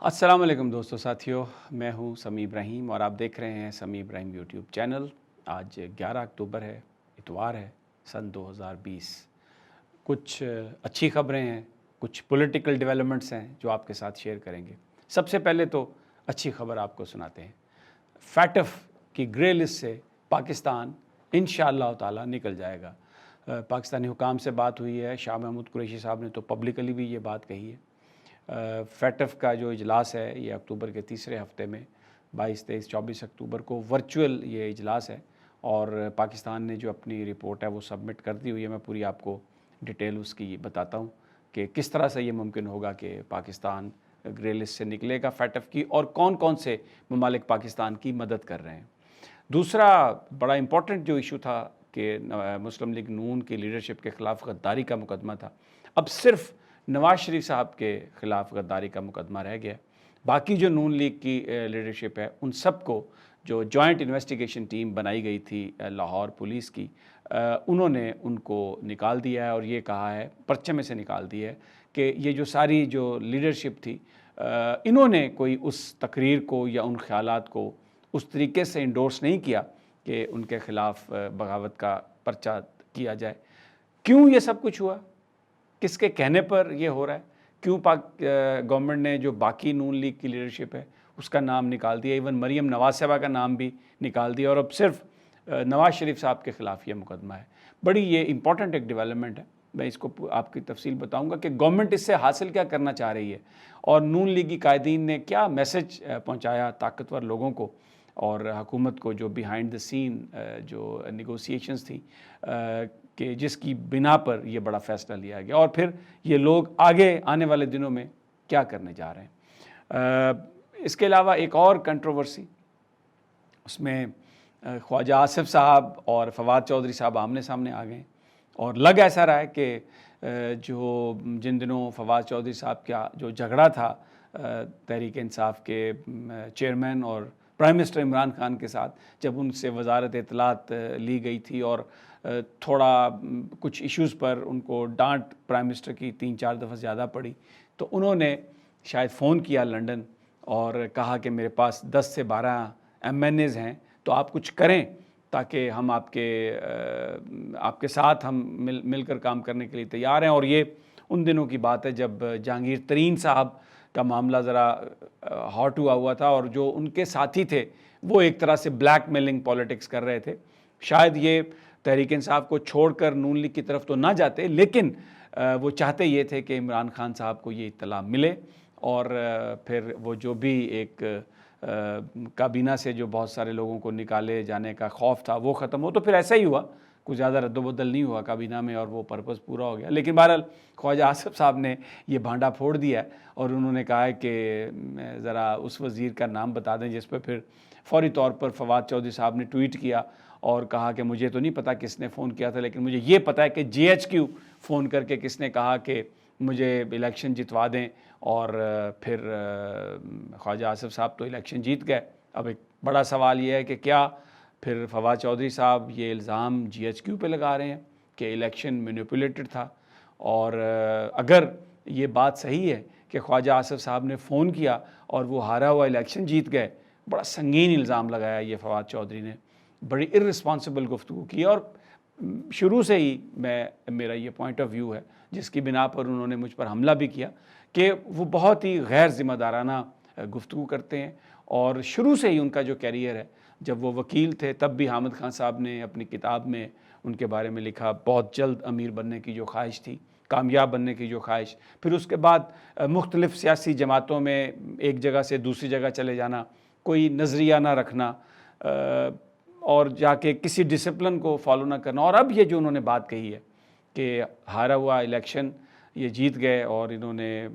السلام علیکم دوستو ساتھیوں، میں ہوں سمیع ابراہیم اور آپ دیکھ رہے ہیں سمیع ابراہیم یوٹیوب چینل۔ آج 11 اکتوبر ہے، اتوار ہے، سن 2020۔ کچھ اچھی خبریں ہیں، کچھ پولیٹیکل ڈیولپمنٹس ہیں جو آپ کے ساتھ شیئر کریں گے۔ سب سے پہلے تو اچھی خبر آپ کو سناتے ہیں۔ فیٹف کی گرے لسٹ سے پاکستان انشاءاللہ تعالی نکل جائے گا۔ پاکستانی حکام سے بات ہوئی ہے، شاہ محمود قریشی صاحب نے تو پبلکلی بھی یہ بات کہی ہے۔ فیٹف کا جو اجلاس ہے یہ اکتوبر کے تیسرے ہفتے میں 22، 23، 24 اکتوبر کو ورچوئل یہ اجلاس ہے، اور پاکستان نے جو اپنی رپورٹ ہے وہ سبمٹ کر دی ہوئی ہے۔ میں پوری آپ کو ڈیٹیل اس کی بتاتا ہوں کہ کس طرح سے یہ ممکن ہوگا کہ پاکستان گرے لسٹ سے نکلے گا فیٹف کی، اور کون کون سے ممالک پاکستان کی مدد کر رہے ہیں۔ دوسرا بڑا امپورٹنٹ جو ایشو تھا کہ مسلم لیگ نون کی لیڈرشپ کے خلاف غداری کا مقدمہ تھا، اب صرف نواز شریف صاحب کے خلاف غداری کا مقدمہ رہ گیا۔ باقی جو نون لیگ کی لیڈرشپ ہے ان سب کو، جو جوائنٹ انویسٹیگیشن ٹیم بنائی گئی تھی لاہور پولیس کی، انہوں نے ان کو نکال دیا ہے، اور یہ کہا ہے، پرچے میں سے نکال دیا ہے کہ یہ جو ساری جو لیڈرشپ تھی، انہوں نے کوئی اس تقریر کو یا ان خیالات کو اس طریقے سے انڈورس نہیں کیا کہ ان کے خلاف بغاوت کا پرچہ کیا جائے۔ کیوں یہ سب کچھ ہوا؟ کس کے کہنے پر یہ ہو رہا ہے؟ کیوں گورنمنٹ نے جو باقی نون لیگ کی لیڈرشپ ہے اس کا نام نکال دیا، ایون مریم نواز صاحبہ کا نام بھی نکال دیا، اور اب صرف نواز شریف صاحب کے خلاف یہ مقدمہ ہے۔ بڑی یہ امپورٹنٹ ایک ڈیولپمنٹ ہے۔ میں اس کو آپ کی تفصیل بتاؤں گا کہ گورنمنٹ اس سے حاصل کیا کرنا چاہ رہی ہے، اور نون لیگی قائدین نے کیا میسج پہنچایا طاقتور لوگوں کو اور حکومت کو، جو بیہائنڈ دا سین جو نیگوسیشنز تھی، کہ جس کی بنا پر یہ بڑا فیصلہ لیا گیا، اور پھر یہ لوگ آگے آنے والے دنوں میں کیا کرنے جا رہے ہیں۔ اس کے علاوہ ایک اور کنٹروورسی، اس میں خواجہ آصف صاحب اور فواد چودھری صاحب آمنے سامنے آ گئے، اور لگ ایسا رہا ہے کہ جو جن دنوں فواد چودھری صاحب کا جو جھگڑا تھا تحریک انصاف کے چیئرمین اور پرائم منسٹر عمران خان کے ساتھ، جب ان سے وزارت اطلاعات لی گئی تھی اور تھوڑا کچھ ایشوز پر ان کو ڈانٹ پرائم منسٹر کی 3-4 دفعہ زیادہ پڑی، تو انہوں نے شاید فون کیا لنڈن اور کہا کہ میرے پاس 10 سے 12 MNAs ہیں، تو آپ کچھ کریں تاکہ ہم آپ کے ساتھ ہم مل کر کام کرنے کے لیے تیار ہیں۔ اور یہ ان دنوں کی بات ہے جب جہانگیر ترین صاحب کا معاملہ ذرا ہاٹ ہوا تھا، اور جو ان کے ساتھی تھے وہ ایک طرح سے بلیک میلنگ پالیٹکس کر رہے تھے۔ شاید یہ تحریک انصاف کو چھوڑ کر نون لیگ کی طرف تو نہ جاتے، لیکن وہ چاہتے یہ تھے کہ عمران خان صاحب کو یہ اطلاع ملے، اور پھر وہ جو بھی ایک کابینہ سے جو بہت سارے لوگوں کو نکالے جانے کا خوف تھا وہ ختم ہو۔ تو پھر ایسا ہی ہوا، کچھ زیادہ رد و بدل نہیں ہوا کابینہ میں، اور وہ پرپس پورا ہو گیا۔ لیکن بہرحال خواجہ آصف صاحب نے یہ بھانڈا پھوڑ دیا ہے، اور انہوں نے کہا ہے کہ ذرا اس وزیر کا نام بتا دیں، جس پہ پھر فوری طور پر فواد چودھری صاحب نے ٹویٹ کیا اور کہا کہ مجھے تو نہیں پتا کس نے فون کیا تھا، لیکن مجھے یہ پتا ہے کہ GHQ فون کر کے کس نے کہا کہ مجھے الیکشن جتوا دیں، اور پھر خواجہ آصف صاحب تو الیکشن جیت گئے۔ اب ایک بڑا سوال یہ ہے کہ کیا پھر فواد چودھری صاحب یہ الزام GHQ پہ لگا رہے ہیں کہ الیکشن مینیپولیٹڈ تھا؟ اور اگر یہ بات صحیح ہے کہ خواجہ آصف صاحب نے فون کیا اور وہ ہارا ہوا الیکشن جیت گئے، بڑا سنگین الزام لگایا یہ فواد چودھری نے، بڑی ارسپانسبل گفتگو کی، اور شروع سے ہی میرا یہ پوائنٹ آف ویو ہے جس کی بنا پر انہوں نے مجھ پر حملہ بھی کیا، کہ وہ بہت ہی غیر ذمہ دارانہ گفتگو کرتے ہیں، اور شروع سے ہی ان کا جو کیریئر ہے، جب وہ وکیل تھے تب بھی حامد خان صاحب نے اپنی کتاب میں ان کے بارے میں لکھا، بہت جلد امیر بننے کی جو خواہش تھی، کامیاب بننے کی جو خواہش، پھر اس کے بعد مختلف سیاسی جماعتوں میں ایک جگہ سے دوسری جگہ چلے جانا، کوئی نظریہ نہ رکھنا، اور جا کے کسی ڈسپلن کو فالو نہ کرنا، اور اب یہ جو انہوں نے بات کہی ہے کہ ہارا ہوا الیکشن یہ جیت گئے، اور انہوں نے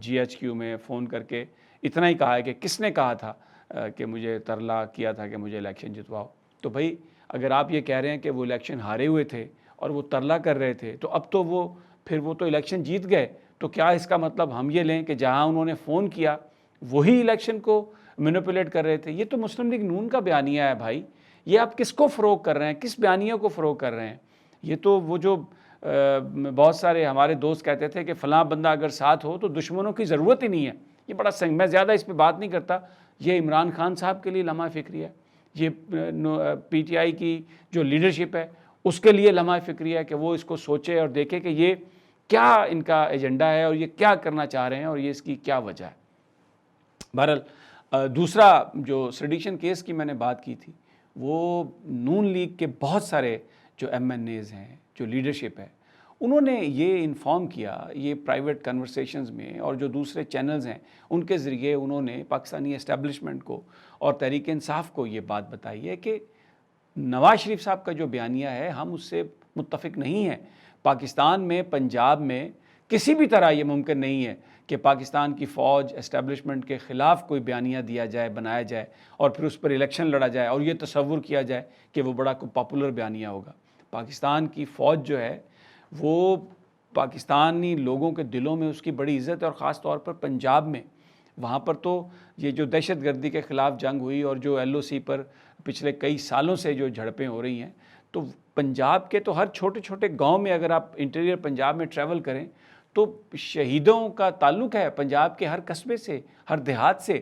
GHQ میں فون کر کے اتنا ہی کہا ہے کہ کس نے کہا تھا کہ مجھے ترلا کیا تھا کہ مجھے الیکشن جتواؤ۔ تو بھائی اگر آپ یہ کہہ رہے ہیں کہ وہ الیکشن ہارے ہوئے تھے اور وہ ترلا کر رہے تھے، تو اب تو وہ الیکشن جیت گئے، تو کیا اس کا مطلب ہم یہ لیں کہ جہاں انہوں نے فون کیا وہی الیکشن کو مینیپولیٹ کر رہے تھے؟ یہ تو مسلم لیگ نون کا بیانیہ ہے بھائی، یہ آپ کس کو فروغ کر رہے ہیں، کس بیانیہ کو فروغ کر رہے ہیں؟ یہ تو وہ جو بہت سارے ہمارے دوست کہتے تھے کہ فلاں بندہ اگر ساتھ ہو تو دشمنوں کی ضرورت ہی نہیں ہے، یہ بڑا میں زیادہ اس پہ بات نہیں کرتا. یہ عمران خان صاحب کے لیے لمحہ فکری ہے, یہ پی ٹی آئی کی جو لیڈرشپ ہے اس کے لیے لمحہ فکری ہے کہ وہ اس کو سوچے اور دیکھے کہ یہ کیا ان کا ایجنڈا ہے اور یہ کیا کرنا چاہ رہے ہیں اور یہ اس کی کیا وجہ ہے. بہرحال دوسرا جو سیڈیشن کیس کی میں نے بات کی تھی, وہ نون لیگ کے بہت سارے جو ایم این ایز ہیں, جو لیڈرشپ ہے, انہوں نے یہ انفارم کیا, یہ پرائیویٹ کنورسیشنز میں اور جو دوسرے چینلز ہیں ان کے ذریعے انہوں نے پاکستانی اسٹیبلشمنٹ کو اور تحریک انصاف کو یہ بات بتائی ہے کہ نواز شریف صاحب کا جو بیانیہ ہے ہم اس سے متفق نہیں ہیں. پاکستان میں, پنجاب میں کسی بھی طرح یہ ممکن نہیں ہے کہ پاکستان کی فوج اسٹیبلشمنٹ کے خلاف کوئی بیانیہ دیا جائے, بنایا جائے اور پھر اس پر الیکشن لڑا جائے اور یہ تصور کیا جائے کہ وہ بڑا پاپولر بیانیہ ہوگا. پاکستان کی فوج جو ہے وہ پاکستانی لوگوں کے دلوں میں اس کی بڑی عزت ہے, اور خاص طور پر پنجاب میں. وہاں پر تو یہ جو دہشت گردی کے خلاف جنگ ہوئی اور جو ایل او سی پر پچھلے کئی سالوں سے جو جھڑپیں ہو رہی ہیں, تو پنجاب کے تو ہر چھوٹے چھوٹے گاؤں میں اگر آپ انٹیریئر پنجاب میں ٹریول کریں تو شہیدوں کا تعلق ہے پنجاب کے ہر قصبے سے, ہر دیہات سے.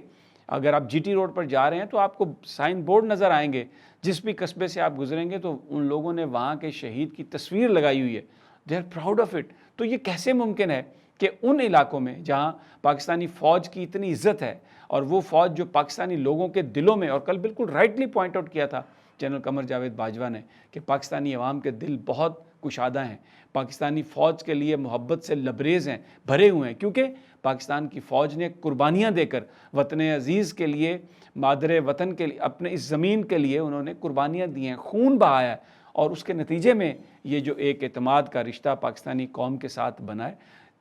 اگر آپ جی ٹی روڈ پر جا رہے ہیں تو آپ کو سائن بورڈ نظر آئیں گے, جس بھی قصبے سے آپ گزریں گے تو ان لوگوں نے وہاں کے شہید کی تصویر لگائی ہوئی ہے. They are proud of it. تو یہ کیسے ممکن ہے کہ ان علاقوں میں جہاں پاکستانی فوج کی اتنی عزت ہے, اور وہ فوج جو پاکستانی لوگوں کے دلوں میں, اور کل بالکل رائٹلی پوائنٹ آؤٹ کیا تھا جنرل قمر جاوید باجوہ نے کہ پاکستانی عوام کے دل بہت کشادہ ہیں, پاکستانی فوج کے لیے محبت سے لبریز ہیں, بھرے ہوئے ہیں, کیونکہ پاکستان کی فوج نے قربانیاں دے کر وطن عزیز کے لیے, مادر وطن کے لیے, اپنے اس زمین کے لیے انہوں نے قربانیاں دی ہیں, خون بہایا ہے, اور اس کے نتیجے میں یہ جو ایک اعتماد کا رشتہ پاکستانی قوم کے ساتھ بنا ہے.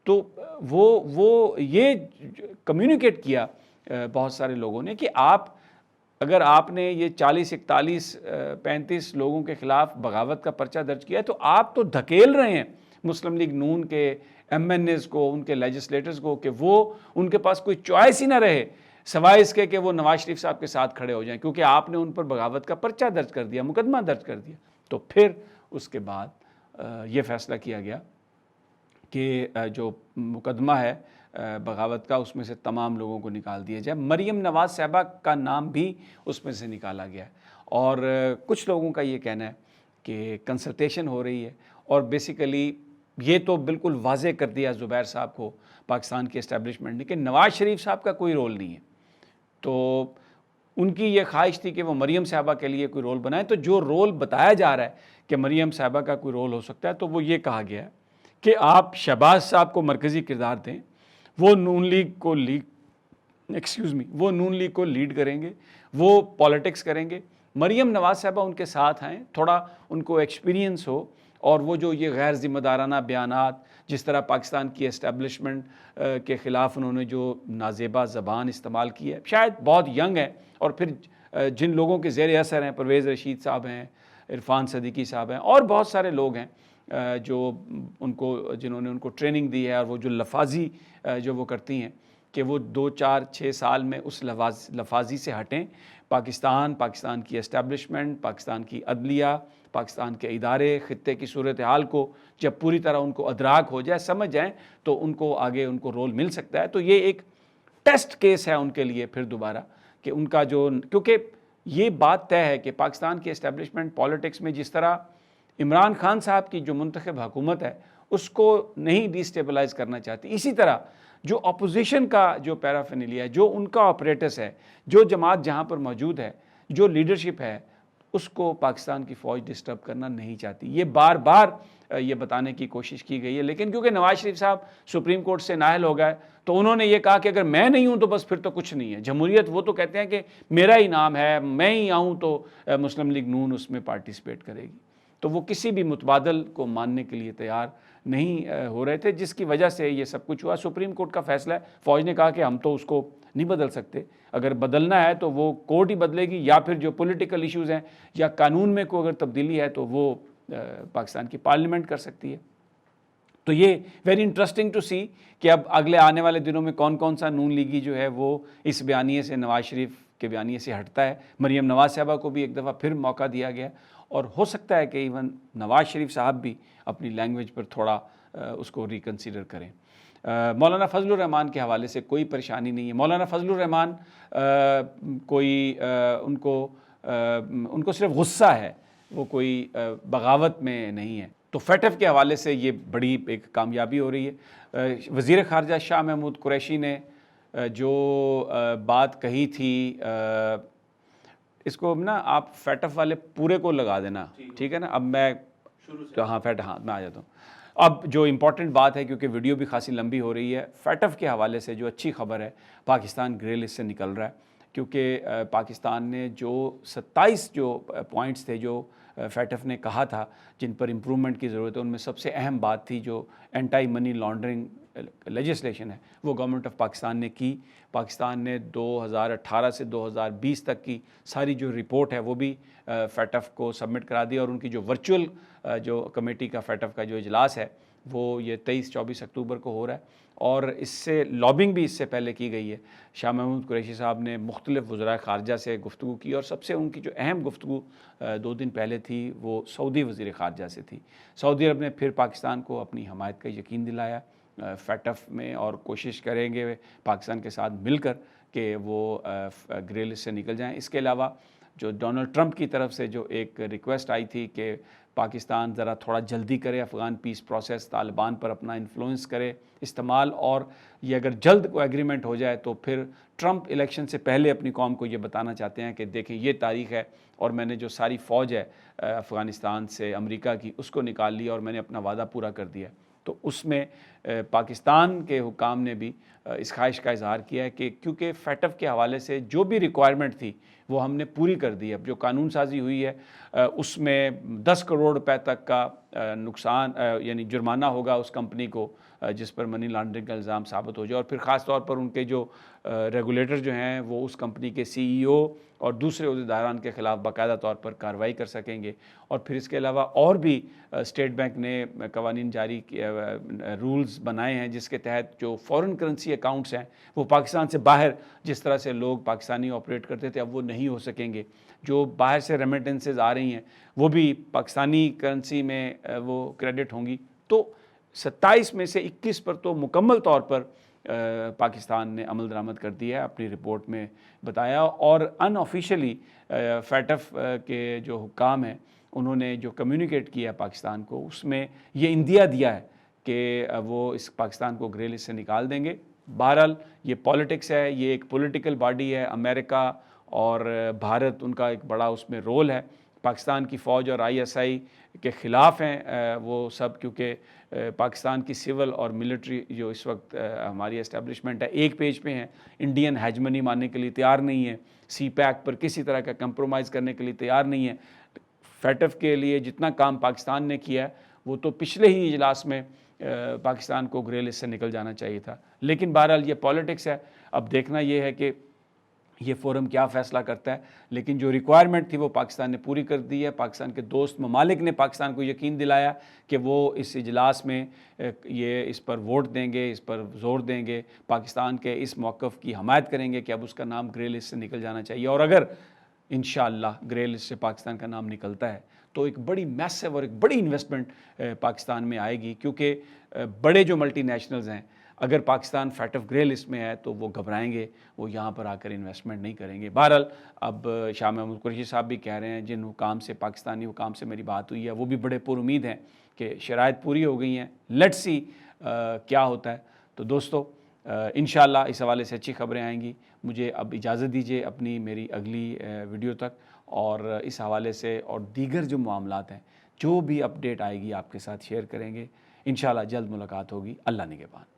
تو وہ یہ کمیونیکیٹ کیا بہت سارے لوگوں نے کہ اگر آپ نے یہ 40 41 35 لوگوں کے خلاف بغاوت کا پرچہ درج کیا ہے تو آپ تو دھکیل رہے ہیں مسلم لیگ نون کے ایم این ایز کو, ان کے لیجسلیٹرز کو, کہ وہ ان کے پاس کوئی چوائس ہی نہ رہے سوائے اس کے کہ وہ نواز شریف صاحب کے ساتھ کھڑے ہو جائیں, کیونکہ آپ نے ان پر بغاوت کا پرچہ درج کر دیا, مقدمہ درج کر دیا. تو پھر اس کے بعد یہ فیصلہ کیا گیا کہ جو مقدمہ ہے بغاوت کا, اس میں سے تمام لوگوں کو نکال دیا جائے. مریم نواز صاحبہ کا نام بھی اس میں سے نکالا گیا, اور کچھ لوگوں کا یہ کہنا ہے کہ کنسلٹیشن ہو رہی ہے, اور بیسیکلی یہ تو بالکل واضح کر دیا زبیر صاحب کو پاکستان کی اسٹیبلشمنٹ نے کہ نواز شریف صاحب کا کوئی رول نہیں ہے. تو ان کی یہ خواہش تھی کہ وہ مریم صاحبہ کے لیے کوئی رول بنائیں. تو جو رول بتایا جا رہا ہے کہ مریم صاحبہ کا کوئی رول ہو سکتا ہے, تو وہ یہ کہا گیا ہے کہ آپ شہباز صاحب کو مرکزی کردار دیں, وہ نون لیگ کو لیڈ کریں گے, وہ پالیٹکس کریں گے. مریم نواز صاحبہ ان کے ساتھ آئیں, تھوڑا ان کو ایکسپیرینس ہو, اور وہ جو یہ غیر ذمہ دارانہ بیانات, جس طرح پاکستان کی اسٹیبلشمنٹ کے خلاف انہوں نے جو نازیبا زبان استعمال کی ہے, شاید بہت ینگ ہے, اور پھر جن لوگوں کے زیر اثر ہیں, پرویز رشید صاحب ہیں, عرفان صدیقی صاحب ہیں, اور بہت سارے لوگ ہیں جو جنہوں نے ان کو ٹریننگ دی ہے, اور وہ جو لفاظی جو وہ کرتی ہیں کہ وہ 2 4 6 سال میں اس لفاظی سے ہٹیں. پاکستان کی اسٹیبلشمنٹ, پاکستان کی عدلیہ, پاکستان کے ادارے, خطے کی صورتحال کو جب پوری طرح ان کو ادراک ہو جائے, سمجھ جائیں, تو ان کو آگے ان کو رول مل سکتا ہے. تو یہ ایک ٹیسٹ کیس ہے ان کے لیے پھر دوبارہ, کہ ان کا کیونکہ یہ بات طے ہے کہ پاکستان کی اسٹیبلشمنٹ پالیٹکس میں جس طرح عمران خان صاحب کی جو منتخب حکومت ہے اس کو نہیں ڈی اسٹیبلائز کرنا چاہتی, اسی طرح جو اپوزیشن کا جو پیرافینیلیا ہے, جو ان کا آپریٹس ہے, جو جماعت جہاں پر موجود ہے, جو لیڈرشپ ہے, اس کو پاکستان کی فوج ڈسٹرب کرنا نہیں چاہتی. یہ بار بار یہ بتانے کی کوشش کی گئی ہے, لیکن کیونکہ نواز شریف صاحب سپریم کورٹ سے نااہل ہو گئے, تو انہوں نے یہ کہا کہ اگر میں نہیں ہوں تو بس پھر تو کچھ نہیں ہے. جمہوریت وہ تو کہتے ہیں کہ میرا ہی نام ہے, میں ہی آؤں تو مسلم لیگ نون اس میں پارٹیسپیٹ کرے گی. تو وہ کسی بھی متبادل کو ماننے کے لیے تیار نہیں ہو رہے تھے, جس کی وجہ سے یہ سب کچھ ہوا. سپریم کورٹ کا فیصلہ ہے, فوج نے کہا کہ ہم تو اس کو نہیں بدل سکتے, اگر بدلنا ہے تو وہ کورٹ ہی بدلے گی, یا پھر جو پولیٹیکل ایشوز ہیں یا قانون میں کوئی اگر تبدیلی ہے تو وہ پاکستان کی پارلیمنٹ کر سکتی ہے. تو یہ ویری انٹرسٹنگ ٹو سی کہ اب اگلے آنے والے دنوں میں کون سا نون لیگی جو ہے وہ اس بیانیے سے, نواز شریف کے بیانیے سے ہٹتا ہے. مریم نواز صاحبہ کو بھی ایک دفعہ پھر موقع دیا گیا, اور ہو سکتا ہے کہ ایون نواز شریف صاحب بھی اپنی لینگویج پر تھوڑا اس کو ریکنسیڈر کریں. مولانا فضل الرحمان کے حوالے سے کوئی پریشانی نہیں ہے. مولانا فضل الرحمان کوئی ان کو صرف غصہ ہے, وہ کوئی بغاوت میں نہیں ہے. تو فیٹف کے حوالے سے یہ بڑی ایک کامیابی ہو رہی ہے. وزیر خارجہ شاہ محمود قریشی نے جو بات کہی تھی, اس کو نا آپ فیٹف والے پورے کو لگا دینا, ٹھیک ہے نا. اب میں میں آ جاتا ہوں. اب جو امپورٹنٹ بات ہے, کیونکہ ویڈیو بھی خاصی لمبی ہو رہی ہے, فیٹف کے حوالے سے جو اچھی خبر ہے, پاکستان گرے لسٹ سے نکل رہا ہے. کیونکہ پاکستان نے جو 27 جو پوائنٹس تھے جو فیٹف نے کہا تھا جن پر امپرومنٹ کی ضرورت ہے, ان میں سب سے اہم بات تھی جو اینٹائی منی لانڈرنگ لیجسلیشن ہے, وہ گورنمنٹ آف پاکستان نے کی. پاکستان نے 2018 سے 2020 تک کی ساری جو رپورٹ ہے وہ بھی فیٹف کو سبمٹ کرا دی, اور ان کی جو ورچوئل جو کمیٹی کا فیٹف کا جو اجلاس ہے وہ یہ 23-24 اکتوبر کو ہو رہا ہے. اور اس سے لابنگ بھی اس سے پہلے کی گئی ہے. شاہ محمود قریشی صاحب نے مختلف وزرائے خارجہ سے گفتگو کی, اور سب سے ان کی جو اہم گفتگو 2 دن پہلے تھی وہ سعودی وزیر خارجہ سے تھی. سعودی عرب نے پھر پاکستان کو اپنی حمایت کا یقین دلایا فیٹف میں, اور کوشش کریں گے پاکستان کے ساتھ مل کر کہ وہ گرے لسٹ سے نکل جائیں. اس کے علاوہ جو ڈونلڈ ٹرمپ کی طرف سے جو ایک ریکویسٹ آئی تھی کہ پاکستان ذرا تھوڑا جلدی کرے افغان پیس پروسیس, طالبان پر اپنا انفلوئنس کرے استعمال, اور یہ اگر جلد کوئی ایگریمنٹ ہو جائے تو پھر ٹرمپ الیکشن سے پہلے اپنی قوم کو یہ بتانا چاہتے ہیں کہ دیکھیں یہ تاریخ ہے, اور میں نے جو ساری فوج ہے افغانستان سے امریکہ کی اس کو نکال لی, اور میں نے اپنا وعدہ پورا کر دیا. تو اس میں پاکستان کے حکام نے بھی اس خواہش کا اظہار کیا ہے کہ کیونکہ فیٹف کے حوالے سے جو بھی ریکوائرمنٹ تھی وہ ہم نے پوری کر دی ہے. اب جو قانون سازی ہوئی ہے اس میں 10 کروڑ روپے تک کا نقصان یعنی جرمانہ ہوگا اس کمپنی کو جس پر منی لانڈرنگ کا الزام ثابت ہو جائے, اور پھر خاص طور پر ان کے جو ریگولیٹر جو ہیں وہ اس کمپنی کے CEO اور دوسرے عہدیداران کے خلاف باقاعدہ طور پر کارروائی کر سکیں گے. اور پھر اس کے علاوہ اور بھی اسٹیٹ بینک نے قوانین جاری رولز بنائے ہیں جس کے تحت جو فورن کرنسی اکاؤنٹس ہیں وہ پاکستان سے باہر جس طرح سے لوگ پاکستانی آپریٹ کرتے تھے اب وہ نہیں ہو سکیں گے. جو باہر سے ریمیٹنسز آ رہی ہیں وہ بھی پاکستانی کرنسی میں وہ کریڈٹ ہوں گی. تو 27 میں سے 21 پر تو مکمل طور پر پاکستان نے عمل درآمد کر دیا ہے, اپنی رپورٹ میں بتایا. اور ان آفیشلی فیٹف کے جو حکام ہیں انہوں نے جو کمیونیکیٹ کیا ہے پاکستان کو, اس میں یہ اندیا دیا ہے کہ وہ اس پاکستان کو گرے لسٹ سے نکال دیں گے. بہرحال یہ پولیٹکس ہے, یہ ایک پولیٹیکل باڈی ہے, امریکہ اور بھارت ان کا ایک بڑا اس میں رول ہے. پاکستان کی فوج اور ISI کے خلاف ہیں وہ سب, کیونکہ پاکستان کی سول اور ملٹری جو اس وقت ہماری اسٹیبلشمنٹ ہے ایک پیج پہ ہیں, انڈین ہیجمنی ماننے کے لیے تیار نہیں ہے, CPAC پر کسی طرح کا کمپرومائز کرنے کے لیے تیار نہیں ہے. فیٹف کے لیے جتنا کام پاکستان نے کیا ہے وہ تو پچھلے ہی اجلاس میں پاکستان کو گرے لسٹ سے نکل جانا چاہیے تھا. لیکن بہرحال یہ پولیٹکس ہے, اب دیکھنا یہ ہے کہ یہ فورم کیا فیصلہ کرتا ہے. لیکن جو ریکوائرمنٹ تھی وہ پاکستان نے پوری کر دی ہے. پاکستان کے دوست ممالک نے پاکستان کو یقین دلایا کہ وہ اس اجلاس میں یہ اس پر ووٹ دیں گے, اس پر زور دیں گے, پاکستان کے اس موقف کی حمایت کریں گے کہ اب اس کا نام گرے لسٹ سے نکل جانا چاہیے. اور اگر انشاءاللہ گرے لسٹ سے پاکستان کا نام نکلتا ہے تو ایک بڑی میسو اور ایک بڑی انویسٹمنٹ پاکستان میں آئے گی, کیونکہ بڑے جو ملٹی نیشنلز ہیں اگر پاکستان فیٹف گرے لسٹ میں ہے تو وہ گھبرائیں گے, وہ یہاں پر آ کر انویسٹمنٹ نہیں کریں گے. بہرحال اب شاہ محمود قریشی صاحب بھی کہہ رہے ہیں, جن حکام سے پاکستانی حکام سے میری بات ہوئی ہے وہ بھی بڑے پر امید ہیں کہ شرائط پوری ہو گئی ہیں. لیٹس سی کیا ہوتا ہے. تو دوستو انشاءاللہ اس حوالے سے اچھی خبریں آئیں گی. مجھے اب اجازت دیجیے اپنی میری اگلی ویڈیو تک, اور اس حوالے سے اور دیگر جو معاملات ہیں جو بھی اپڈیٹ آئے گی آپ کے ساتھ شیئر کریں گے. انشاءاللہ جلد ملاقات ہوگی. اللہ نگہبان.